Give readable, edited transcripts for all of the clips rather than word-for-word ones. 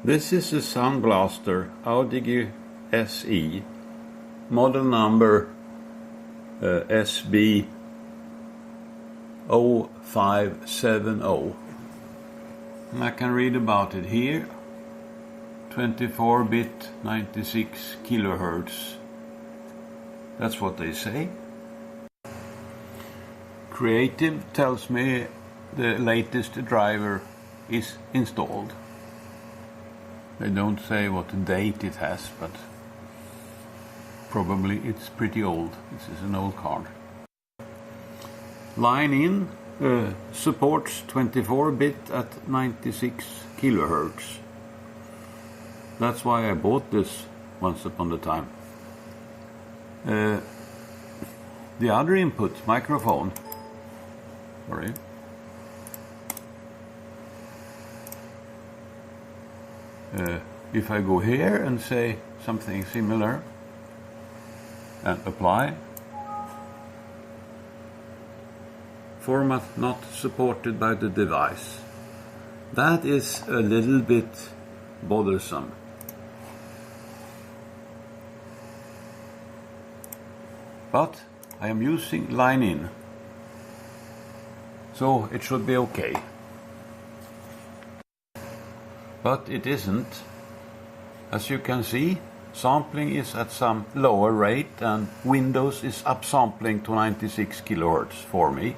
This is a Sound Blaster Audigy SE, model number SB0570. And I can read about it here. 24-bit, 96 kilohertz. That's what they say. Creative tells me the latest driver is installed. They don't say what date it has, but probably it's pretty old. This is an old card. Line in supports 24-bit at 96 kilohertz. That's why I bought this once upon a time. The other input, microphone, sorry. If I go here and say something similar and apply, format not supported by the device. That is a little bit bothersome. But I am using line in, so it should be okay. But it isn't. As you can see, sampling is at some lower rate and Windows is upsampling to 96 kilohertz for me.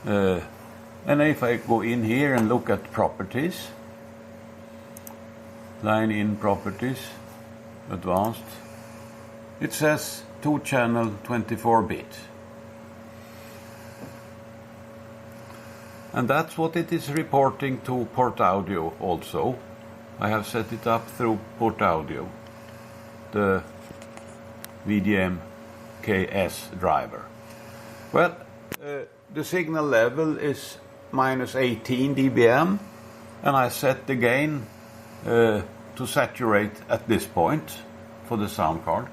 And if I go in here and look at properties, line in properties, advanced, it says 2-channel 24-bit. And that's what it is reporting to port audio also. I have set it up through port audio, the VDM KS driver. Well, the signal level is minus 18 dBm, and I set the gain to saturate at this point for the sound card.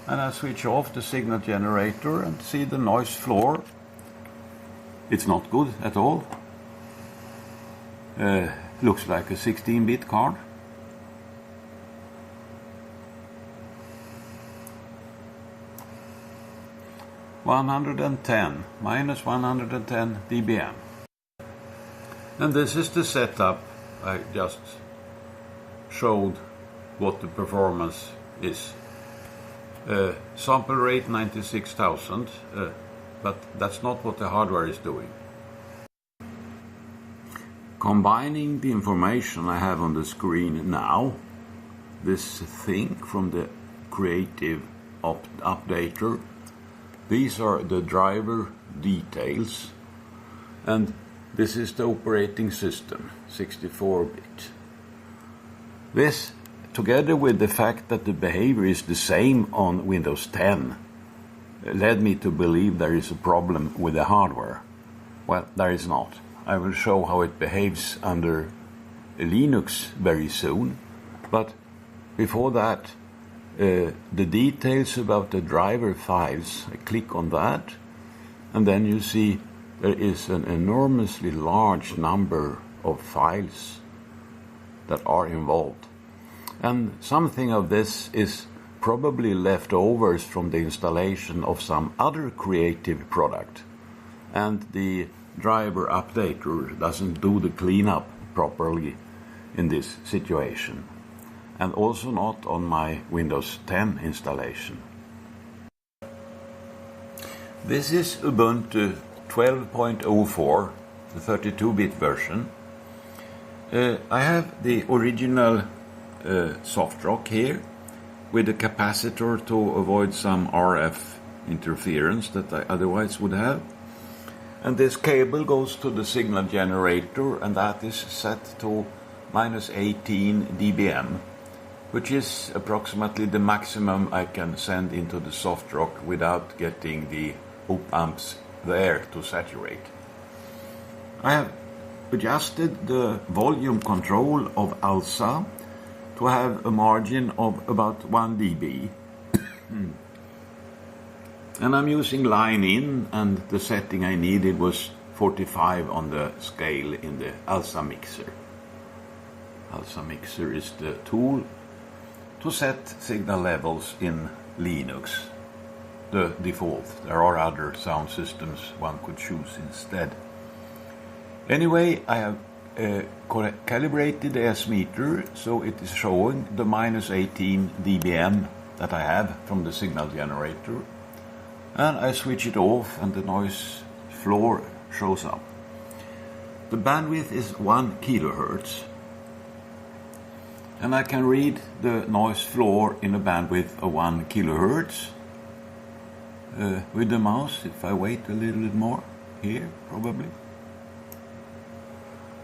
And I switch off the signal generator and see the noise floor. It's not good at all. Looks like a 16-bit card. minus 110 dBm. And this is the setup. I just showed what the performance is. Sample rate 96,000. But that's not what the hardware is doing. Combining the information I have on the screen now, this thing from the Creative Updater, these are the driver details, and this is the operating system, 64-bit. This, together with the fact that the behavior is the same on Windows 10, led me to believe there is a problem with the hardware. Well, there is not. I will show how it behaves under Linux very soon. But before that, the details about the driver files, I click on that, and then you see there is an enormously large number of files that are involved. And something of this is probably leftovers from the installation of some other creative product, and the driver updater doesn't do the cleanup properly in this situation, and also not on my Windows 10 installation. This is Ubuntu 12.04, the 32-bit version. I have the original Softrock here, with a capacitor to avoid some RF interference that I otherwise would have. And this cable goes to the signal generator, and that is set to minus 18 dBm, which is approximately the maximum I can send into the Softrock without getting the op-amps there to saturate. I have adjusted the volume control of ALSA to have a margin of about 1 dB. And I'm using line in, and the setting I needed was 45 on the scale in the ALSA mixer. Also mixer is the tool to set signal levels in Linux, the default. There are other sound systems one could choose instead. Anyway, I have calibrated the S meter, so it is showing the minus 18 dBm that I have from the signal generator, and I switch it off and the noise floor shows up. The bandwidth is 1 kilohertz, and I can read the noise floor in a bandwidth of 1 kilohertz with the mouse. If I wait a little bit more, here probably,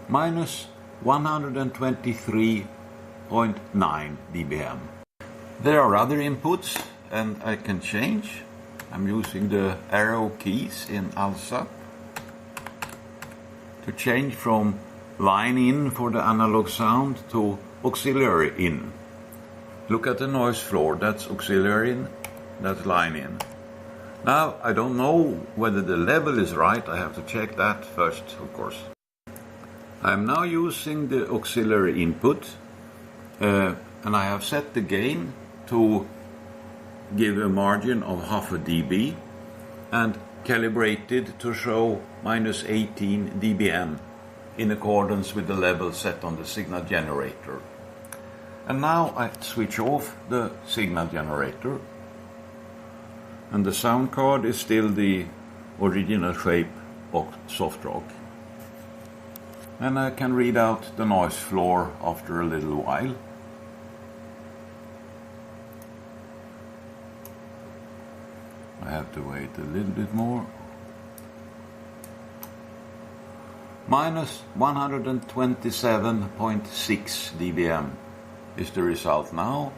minus 123.9 dBm. There are other inputs and I can change. I'm using the arrow keys in ALSA to change from line in for the analog sound to auxiliary in. Look at the noise floor, that's auxiliary in, that's line in. Now I don't know whether the level is right, I have to check that first, of course. I'm now using the auxiliary input and I have set the gain to give a margin of half a dB and calibrated to show minus 18 dBm in accordance with the level set on the signal generator. And now I switch off the signal generator, and the sound card is still the original shape of Softrock. And I can read out the noise floor after a little while. I have to wait a little bit more. Minus 127.6 dBm is the result now,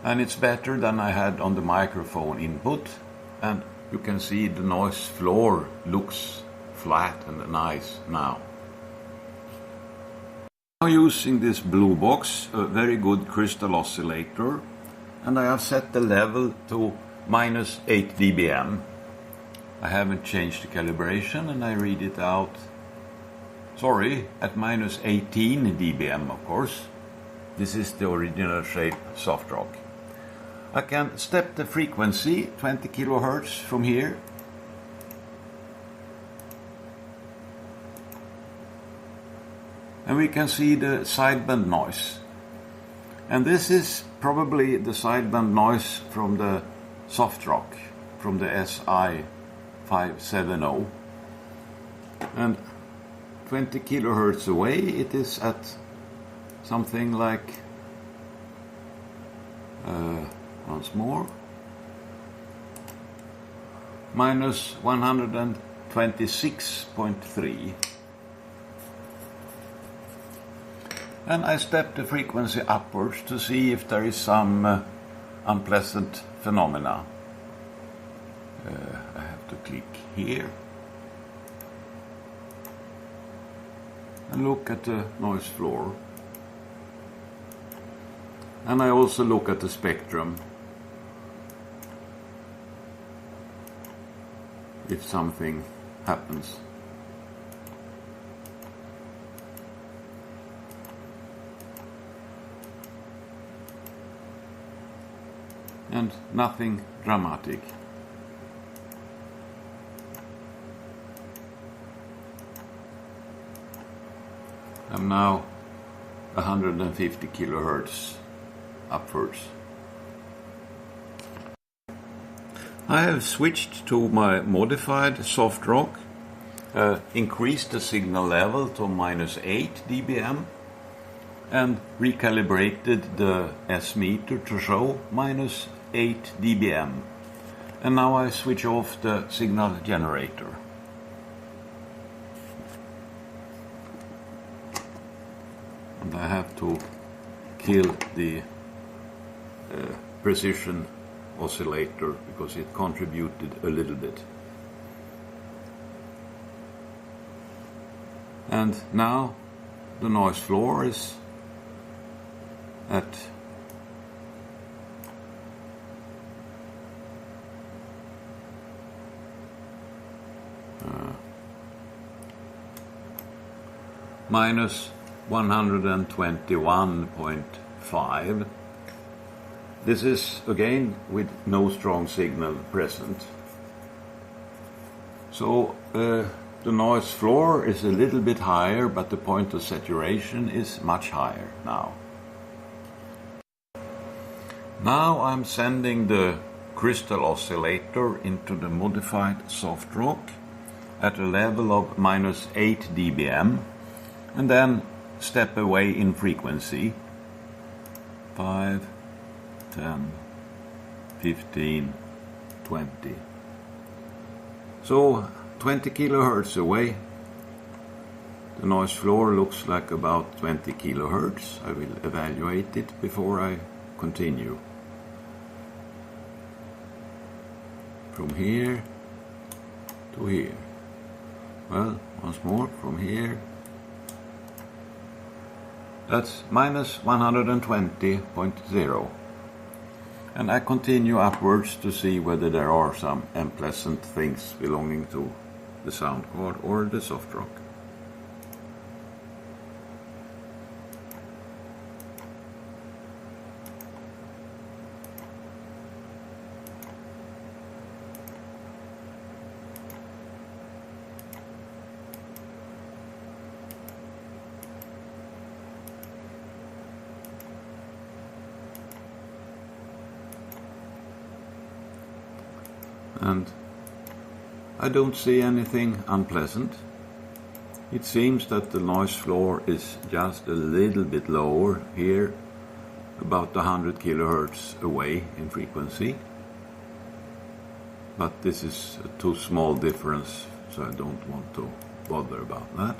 and it's better than I had on the microphone input, and you can see the noise floor looks flat and nice now. I'm using this blue box, a very good crystal oscillator, and I have set the level to minus 8 dBm. I haven't changed the calibration and I read it out, at minus 18 dBm, of course. This is the original shape Softrock. I can step the frequency 20 kilohertz from here. And we can see the sideband noise. And this is probably the sideband noise from the Softrock, from the SI570. And 20 kilohertz away it is at something like, once more, minus 126.3. And I step the frequency upwards to see if there is some unpleasant phenomena. I have to click here and look at the noise floor. And I also look at the spectrum, if something happens. And nothing dramatic. I'm now 150 kilohertz upwards. I have switched to my modified Softrock, increased the signal level to minus 8 dBm, and recalibrated the S meter to show minus 8 dBm. And now I switch off the signal generator. And I have to kill the precision oscillator because it contributed a little bit. And now the noise floor is at minus 121.5. This is again with no strong signal present. So the noise floor is a little bit higher, but the point of saturation is much higher now. Now I'm sending the crystal oscillator into the modified Softrock at a level of -8 dBm, and then step away in frequency. 5, 10, 15, 20. So 20 kilohertz away. The noise floor looks like about 20 kilohertz. I will evaluate it before I continue. From here to here. Well, once more from here. That's -120.0. And I continue upwards to see whether there are some unpleasant things belonging to the sound card or the Softrock. And I don't see anything unpleasant. It seems that the noise floor is just a little bit lower here, about 100 kilohertz away in frequency. But this is a too small difference, so I don't want to bother about that.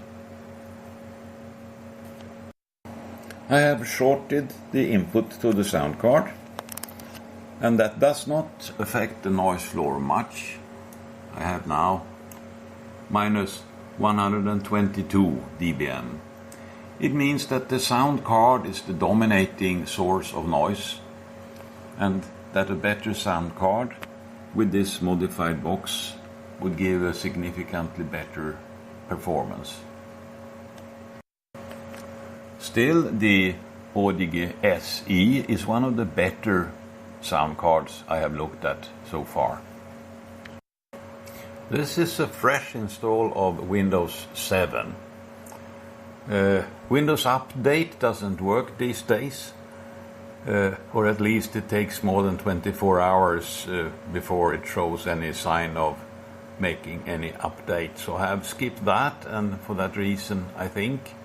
I have shorted the input to the sound card, and that does not affect the noise floor much. I have now -122 dBm. It means that the sound card is the dominating source of noise, and that a better sound card with this modified box would give a significantly better performance. Still, the Audigy SE is one of the better sound cards I have looked at so far. This is a fresh install of Windows 7. Windows Update doesn't work these days, or at least it takes more than 24 hours before it shows any sign of making any update. So I have skipped that, and for that reason I think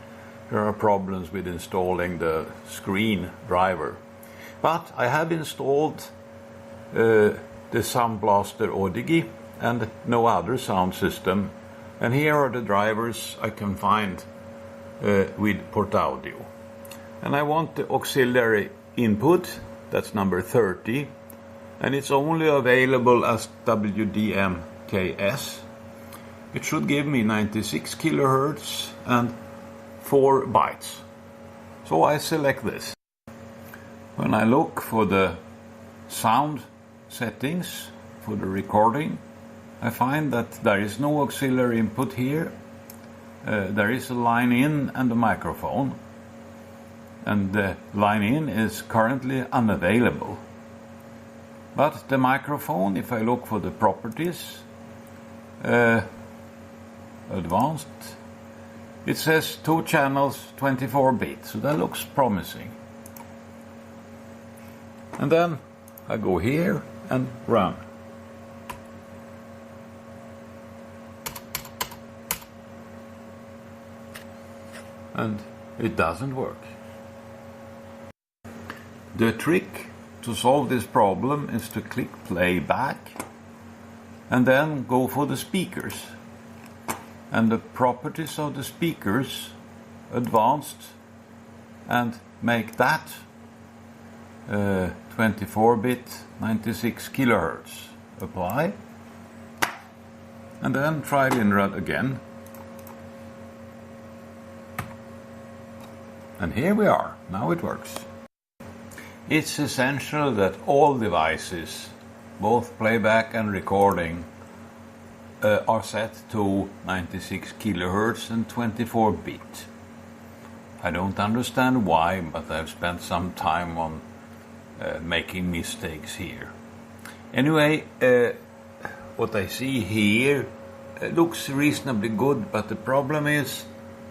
there are problems with installing the screen driver. But I have installed the Sound Blaster Audigy and no other sound system, and here are the drivers I can find with port audio. And I want the auxiliary input, that's number 30, and it's only available as WDM-KS. It should give me 96 kilohertz and 4 bytes. So I select this. When I look for the sound settings for the recording, I find that there is no auxiliary input here. There is a line in and a microphone, and the line in is currently unavailable. But the microphone, if I look for the properties, advanced, it says 2 channels, 24 bits, so that looks promising. And then I go here and run. And it doesn't work. The trick to solve this problem is to click play back and then go for the speakers. And the properties of the speakers, advanced, and make that 24-bit 96 kilohertz. Apply, and then try Linrad again. And here we are, now it works. It's essential that all devices, both playback and recording, are set to 96 kilohertz and 24-bit. I don't understand why, but I've spent some time on making mistakes here. Anyway, what I see here looks reasonably good, but the problem is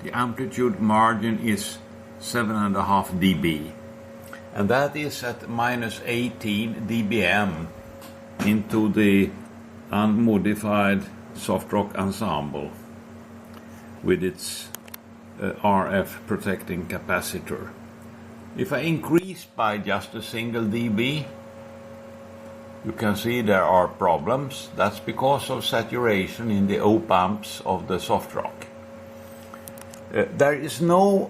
the amplitude margin is 7.5 dB, and that is at minus 18 dBm into the unmodified Softrock ensemble with its RF protecting capacitor. If I increase by just a single dB, you can see there are problems. That's because of saturation in the op-amps of the Softrock. There is no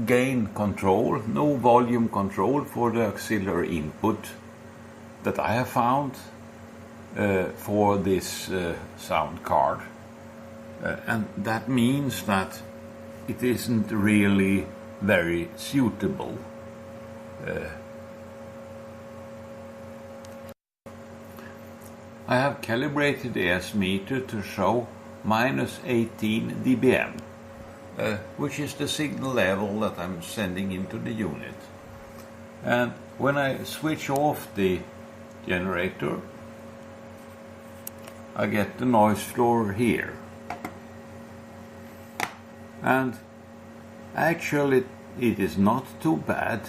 gain control, no volume control for the auxiliary input that I have found for this sound card. And that means that it isn't really very suitable. I have calibrated the S meter to show minus 18 dBm, which is the signal level that I'm sending into the unit. And when I switch off the generator, I get the noise floor here. And actually it is not too bad.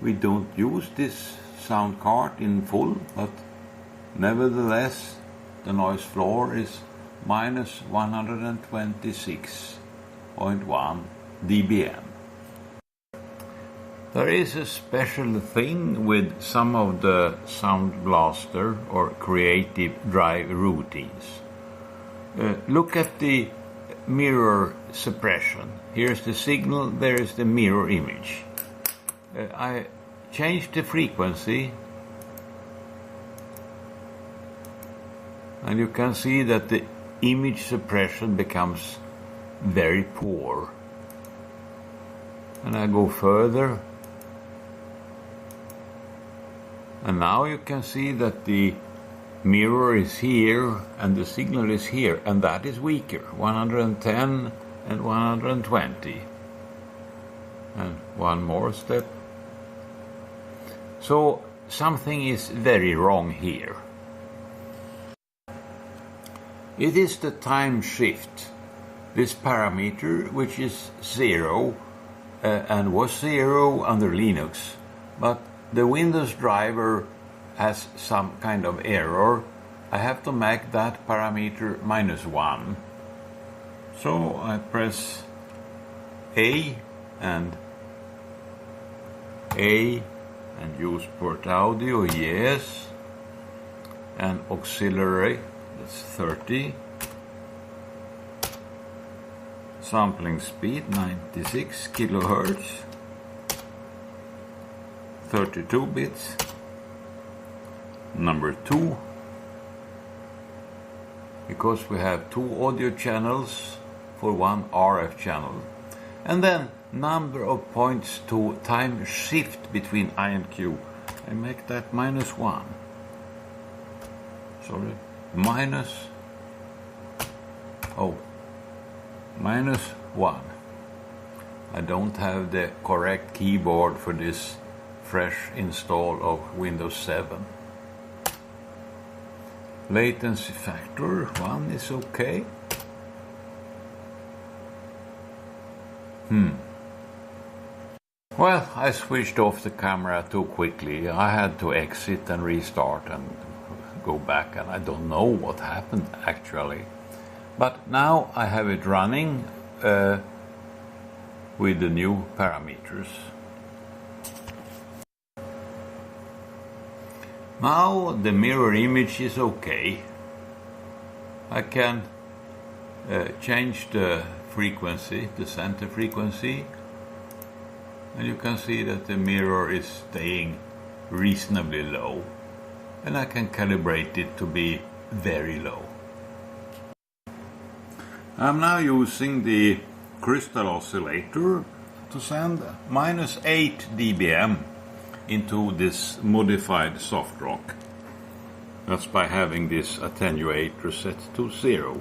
We don't use this sound card in full, but nevertheless the noise floor is minus 126.1 dBm. There is a special thing with some of the Sound Blaster or creative drive routines. Look at the mirror suppression. Here's the signal, there is the mirror image. I changed the frequency, and you can see that the image suppression becomes very poor. And I go further, and now you can see that the mirror is here and the signal is here, and that is weaker, 110 and 120. And one more step. So something is very wrong here. It is the time shift, this parameter, which is 0 and was 0 under Linux, but the Windows driver has some kind of error. I have to make that parameter -1. So I press A and use port audio, yes, and auxiliary, that's 30. Sampling speed 96 kilohertz, 32 bits. Number 2, because we have 2 audio channels for 1 RF channel. And then number of points to time shift between I and Q. I make that -1. Sorry, -1. I don't have the correct keyboard for this fresh install of Windows 7. Latency factor 1 is okay. Well, I switched off the camera too quickly. I had to exit and restart and go back, and I don't know what happened actually. But now I have it running with the new parameters. Now the mirror image is okay. I can change the frequency, the center frequency, and you can see that the mirror is staying reasonably low, and I can calibrate it to be very low. I'm now using the crystal oscillator to send -8 dBm into this modified Softrock. That's by having this attenuator set to 0.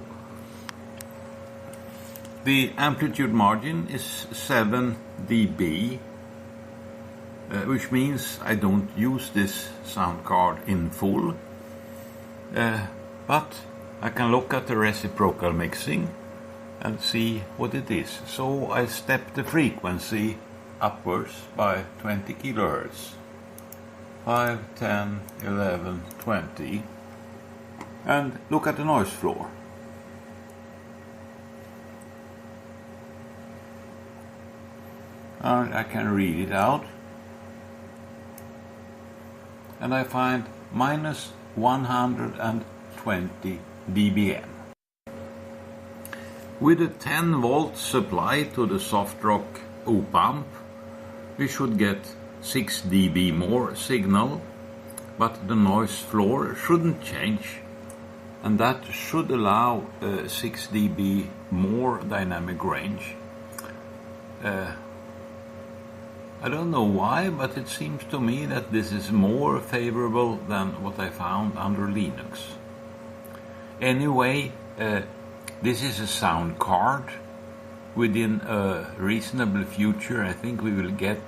The amplitude margin is 7 dB, which means I don't use this sound card in full, but I can look at the reciprocal mixing and see what it is. So I step the frequency upwards by 20 kilohertz. 5, 10, 11, 20. And look at the noise floor. And I can read it out. And I find minus 120 dBm. With a 10 volt supply to the Softrock op-amp, we should get 6 dB more signal, but the noise floor shouldn't change, and that should allow 6 dB more dynamic range. I don't know why, but it seems to me that this is more favorable than what I found under Linux. Anyway, this is a sound card. Within a reasonable future, I think we will get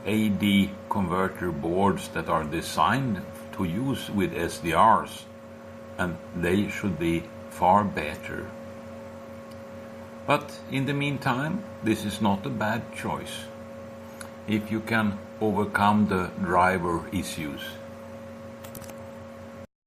AD converter boards that are designed to use with SDRs, and they should be far better. But in the meantime, this is not a bad choice if you can overcome the driver issues.